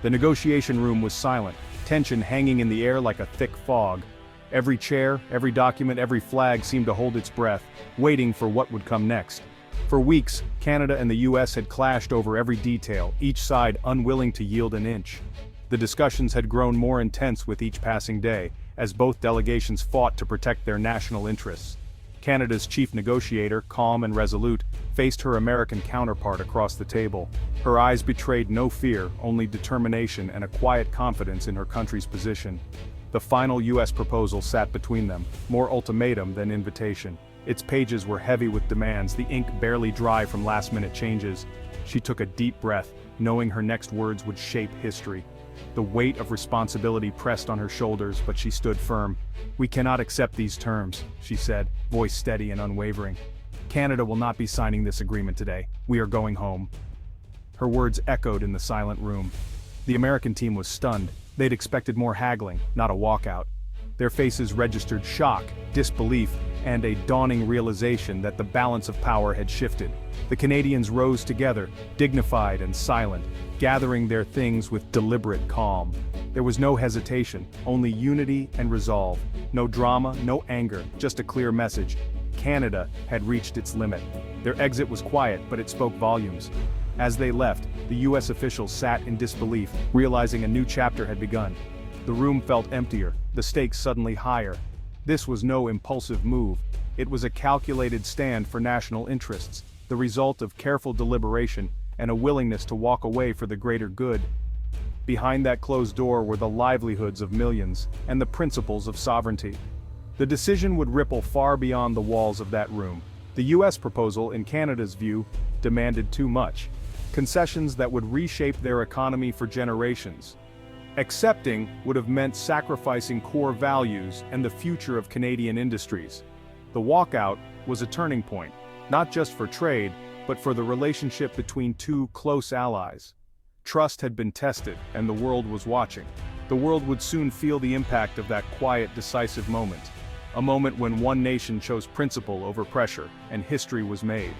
The negotiation room was silent, tension hanging in the air like a thick fog. Every chair, every document, every flag seemed to hold its breath, waiting for what would come next. For weeks, Canada and the US had clashed over every detail, each side unwilling to yield an inch. The discussions had grown more intense with each passing day, as both delegations fought to protect their national interests. Canada's chief negotiator, calm and resolute, faced her American counterpart across the table. Her eyes betrayed no fear, only determination and a quiet confidence in her country's position. The final US proposal sat between them, more ultimatum than invitation. Its pages were heavy with demands, the ink barely dry from last-minute changes. She took a deep breath, knowing her next words would shape history. The weight of responsibility pressed on her shoulders, but she stood firm. "We cannot accept these terms," she said, voice steady and unwavering. "Canada will not be signing this agreement today. We are going home." Her words echoed in the silent room. The American team was stunned. They'd expected more haggling, not a walkout. Their faces registered shock, disbelief, and a dawning realization that the balance of power had shifted. The Canadians rose together, dignified and silent, gathering their things with deliberate calm. There was no hesitation, only unity and resolve. No drama, no anger, just a clear message. Canada had reached its limit. Their exit was quiet, but it spoke volumes. As they left, the US officials sat in disbelief, realizing a new chapter had begun. The room felt emptier, the stakes suddenly higher. This was no impulsive move. It was a calculated stand for national interests, the result of careful deliberation and a willingness to walk away for the greater good. Behind that closed door were the livelihoods of millions, and the principles of sovereignty. The decision would ripple far beyond the walls of that room. The US proposal, in Canada's view, demanded too much. Concessions that would reshape their economy for generations. Accepting would have meant sacrificing core values and the future of Canadian industries. The walkout was a turning point, not just for trade, but for the relationship between two close allies. Trust had been tested, and the world was watching. The world would soon feel the impact of that quiet, decisive moment. A moment when one nation chose principle over pressure, and history was made.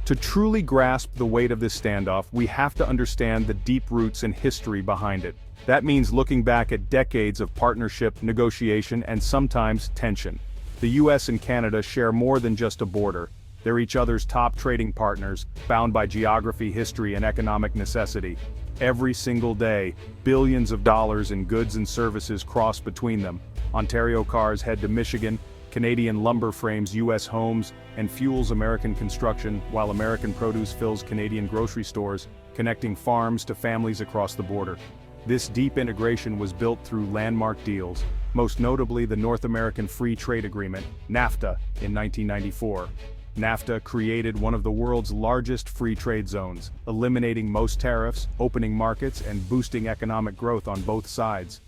To truly grasp the weight of this standoff, we have to understand the deep roots and history behind it. That means looking back at decades of partnership, negotiation, and sometimes tension. The US and Canada share more than just a border. They're each other's top trading partners, bound by geography, history, and economic necessity. Every single day, billions of dollars in goods and services cross between them. Ontario cars head to Michigan, Canadian lumber frames US homes and fuels American construction, while American produce fills Canadian grocery stores, connecting farms to families across the border. This deep integration was built through landmark deals, most notably the North American Free Trade Agreement, NAFTA, in 1994. NAFTA created one of the world's largest free trade zones, eliminating most tariffs, opening markets, and boosting economic growth on both sides.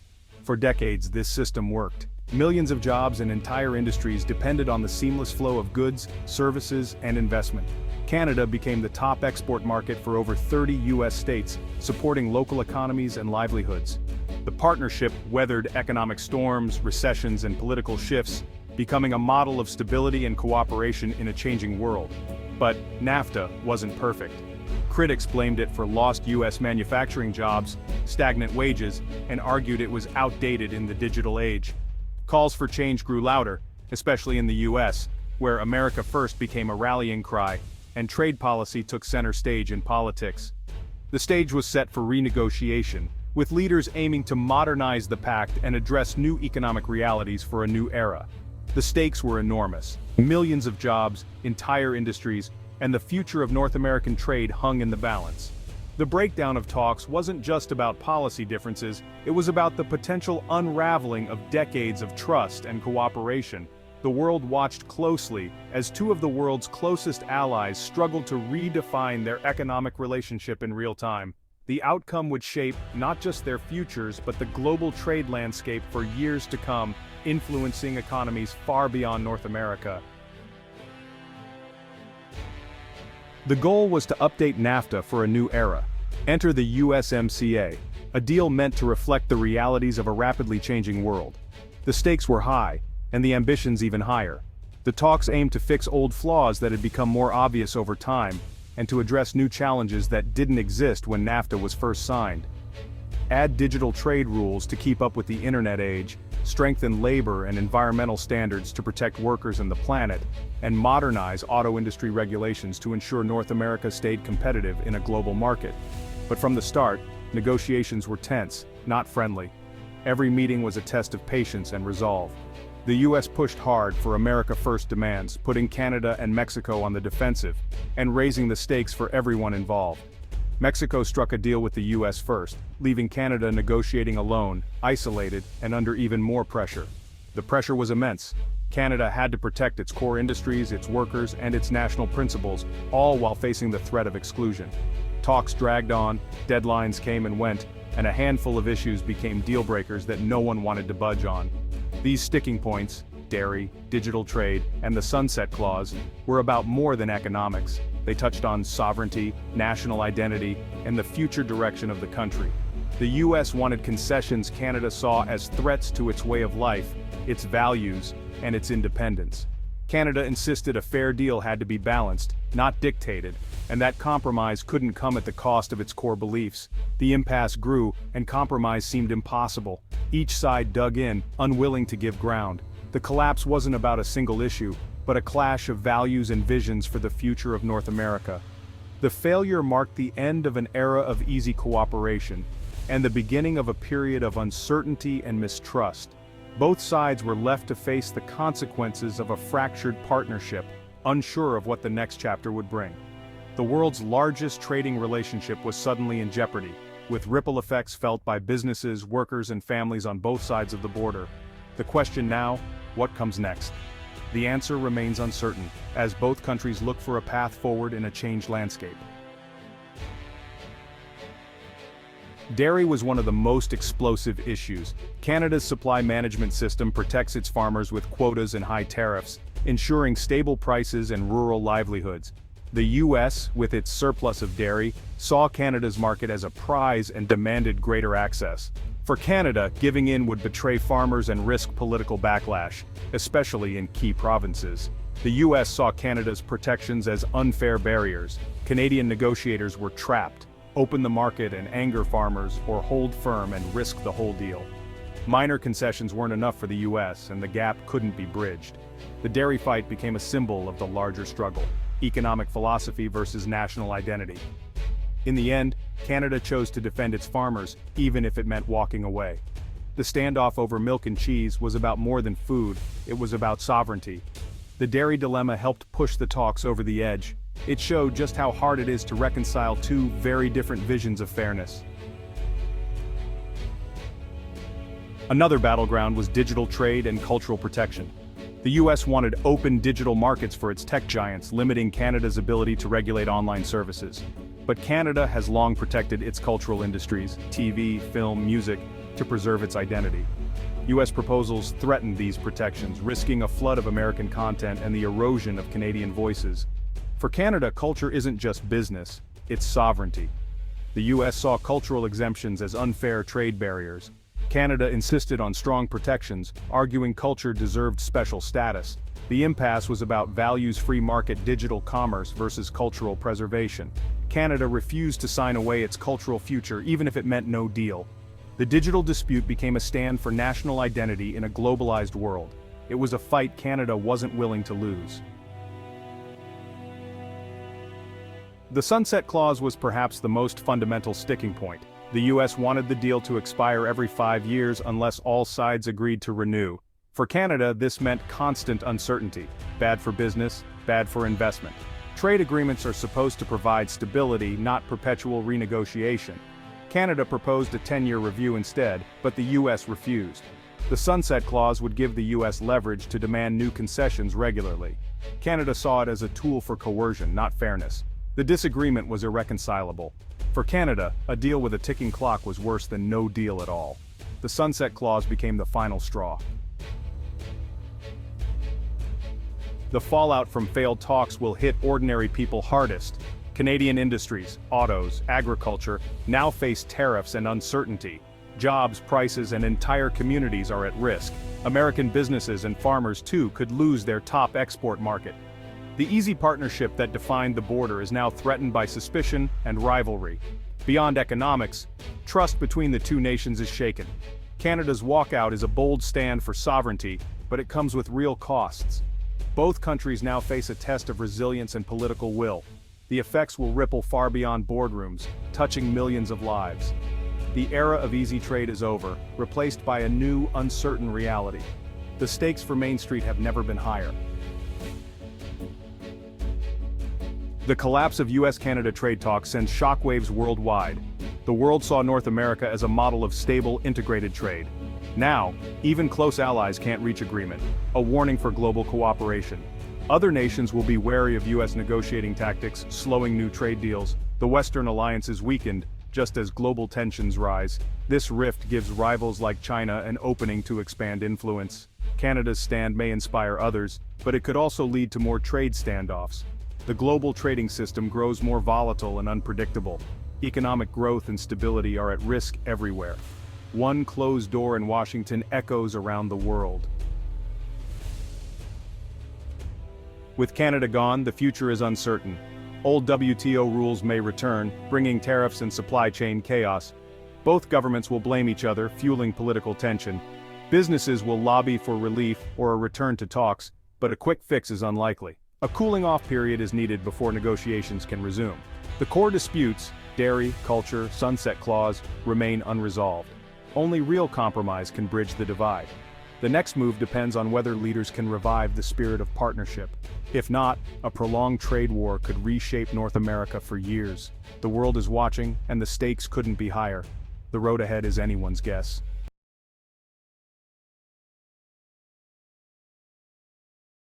For decades, this system worked. Millions of jobs and entire industries depended on the seamless flow of goods, services, and investment. Canada became the top export market for over 30 US states, supporting local economies and livelihoods. The partnership weathered economic storms, recessions, and political shifts, becoming a model of stability and cooperation in a changing world. But NAFTA wasn't perfect. Critics blamed it for lost US manufacturing jobs, stagnant wages, and argued it was outdated in the digital age. Calls for change grew louder, especially in the US, where America First became a rallying cry, and trade policy took center stage in politics. The stage was set for renegotiation, with leaders aiming to modernize the pact and address new economic realities for a new era. The stakes were enormous. Millions of jobs, entire industries, and the future of North American trade hung in the balance. The breakdown of talks wasn't just about policy differences, it was about the potential unraveling of decades of trust and cooperation. The world watched closely as two of the world's closest allies struggled to redefine their economic relationship in real time. The outcome would shape not just their futures but the global trade landscape for years to come, influencing economies far beyond North America. The goal was to update NAFTA for a new era. Enter the USMCA, a deal meant to reflect the realities of a rapidly changing world. The stakes were high, and the ambitions even higher. The talks aimed to fix old flaws that had become more obvious over time, and to address new challenges that didn't exist when NAFTA was first signed. Add digital trade rules to keep up with the internet age, strengthen labor and environmental standards to protect workers and the planet, and modernize auto industry regulations to ensure North America stayed competitive in a global market. But from the start, negotiations were tense, not friendly. Every meeting was a test of patience and resolve. The US pushed hard for America First demands, putting Canada and Mexico on the defensive, and raising the stakes for everyone involved. Mexico struck a deal with the US first, leaving Canada negotiating alone, isolated, and under even more pressure. The pressure was immense. Canada had to protect its core industries, its workers, and its national principles, all while facing the threat of exclusion. Talks dragged on, deadlines came and went, and a handful of issues became deal breakers that no one wanted to budge on. These sticking points, dairy, digital trade, and the Sunset Clause, were about more than economics. They touched on sovereignty, national identity, and the future direction of the country. The US wanted concessions Canada saw as threats to its way of life, its values, and its independence. Canada insisted a fair deal had to be balanced, not dictated, and that compromise couldn't come at the cost of its core beliefs. The impasse grew, and compromise seemed impossible. Each side dug in, unwilling to give ground. The collapse wasn't about a single issue, but a clash of values and visions for the future of North America. The failure marked the end of an era of easy cooperation, and the beginning of a period of uncertainty and mistrust. Both sides were left to face the consequences of a fractured partnership, unsure of what the next chapter would bring. The world's largest trading relationship was suddenly in jeopardy, with ripple effects felt by businesses, workers, and families on both sides of the border. The question now, what comes next? The answer remains uncertain, as both countries look for a path forward in a changed landscape. Dairy was one of the most explosive issues. Canada's supply management system protects its farmers with quotas and high tariffs, ensuring stable prices and rural livelihoods. The US, with its surplus of dairy, saw Canada's market as a prize and demanded greater access. For Canada, giving in would betray farmers and risk political backlash, especially in key provinces. The US saw Canada's protections as unfair barriers. Canadian negotiators were trapped: open the market and anger farmers, or hold firm and risk the whole deal. Minor concessions weren't enough for the US, and the gap couldn't be bridged. The dairy fight became a symbol of the larger struggle: economic philosophy versus national identity. In the end, Canada chose to defend its farmers, even if it meant walking away. The standoff over milk and cheese was about more than food, it was about sovereignty. The dairy dilemma helped push the talks over the edge. It showed just how hard it is to reconcile two very different visions of fairness. Another battleground was digital trade and cultural protection. The US wanted open digital markets for its tech giants, limiting Canada's ability to regulate online services. But Canada has long protected its cultural industries, TV, film, music, to preserve its identity. US proposals threatened these protections, risking a flood of American content and the erosion of Canadian voices. For Canada, culture isn't just business, it's sovereignty. The US saw cultural exemptions as unfair trade barriers. Canada insisted on strong protections, arguing culture deserved special status. The impasse was about values-free market digital commerce versus cultural preservation. Canada refused to sign away its cultural future even if it meant no deal. The digital dispute became a stand for national identity in a globalized world. It was a fight Canada wasn't willing to lose. The Sunset Clause was perhaps the most fundamental sticking point. The US wanted the deal to expire every 5 years unless all sides agreed to renew. For Canada, this meant constant uncertainty. Bad for business, bad for investment. Trade agreements are supposed to provide stability, not perpetual renegotiation. Canada proposed a 10-year review instead, but the US refused. The Sunset Clause would give the US leverage to demand new concessions regularly. Canada saw it as a tool for coercion, not fairness. The disagreement was irreconcilable. For Canada, a deal with a ticking clock was worse than no deal at all. The Sunset Clause became the final straw. The fallout from failed talks will hit ordinary people hardest. Canadian industries, autos, agriculture, now face tariffs and uncertainty. Jobs, prices, and entire communities are at risk. American businesses and farmers too could lose their top export market. The easy partnership that defined the border is now threatened by suspicion and rivalry. Beyond economics, trust between the two nations is shaken. Canada's walkout is a bold stand for sovereignty, but it comes with real costs. Both countries now face a test of resilience and political will. The effects will ripple far beyond boardrooms, touching millions of lives. The era of easy trade is over, replaced by a new, uncertain reality. The stakes for Main Street have never been higher. The collapse of US-Canada trade talks sends shockwaves worldwide. The world saw North America as a model of stable, integrated trade. Now, even close allies can't reach agreement, a warning for global cooperation. Other nations will be wary of US negotiating tactics, slowing new trade deals. The Western alliance is weakened, just as global tensions rise. This rift gives rivals like China an opening to expand influence. Canada's stand may inspire others, but it could also lead to more trade standoffs. The global trading system grows more volatile and unpredictable. Economic growth and stability are at risk everywhere. One closed door in Washington echoes around the world. With Canada gone, the future is uncertain. Old WTO rules may return, bringing tariffs and supply chain chaos. Both governments will blame each other, fueling political tension. Businesses will lobby for relief or a return to talks, but a quick fix is unlikely. A cooling-off period is needed before negotiations can resume. The core disputes, dairy, culture, sunset clause, remain unresolved. Only real compromise can bridge the divide. The next move depends on whether leaders can revive the spirit of partnership. If not, a prolonged trade war could reshape North America for years. The world is watching, and the stakes couldn't be higher. The road ahead is anyone's guess.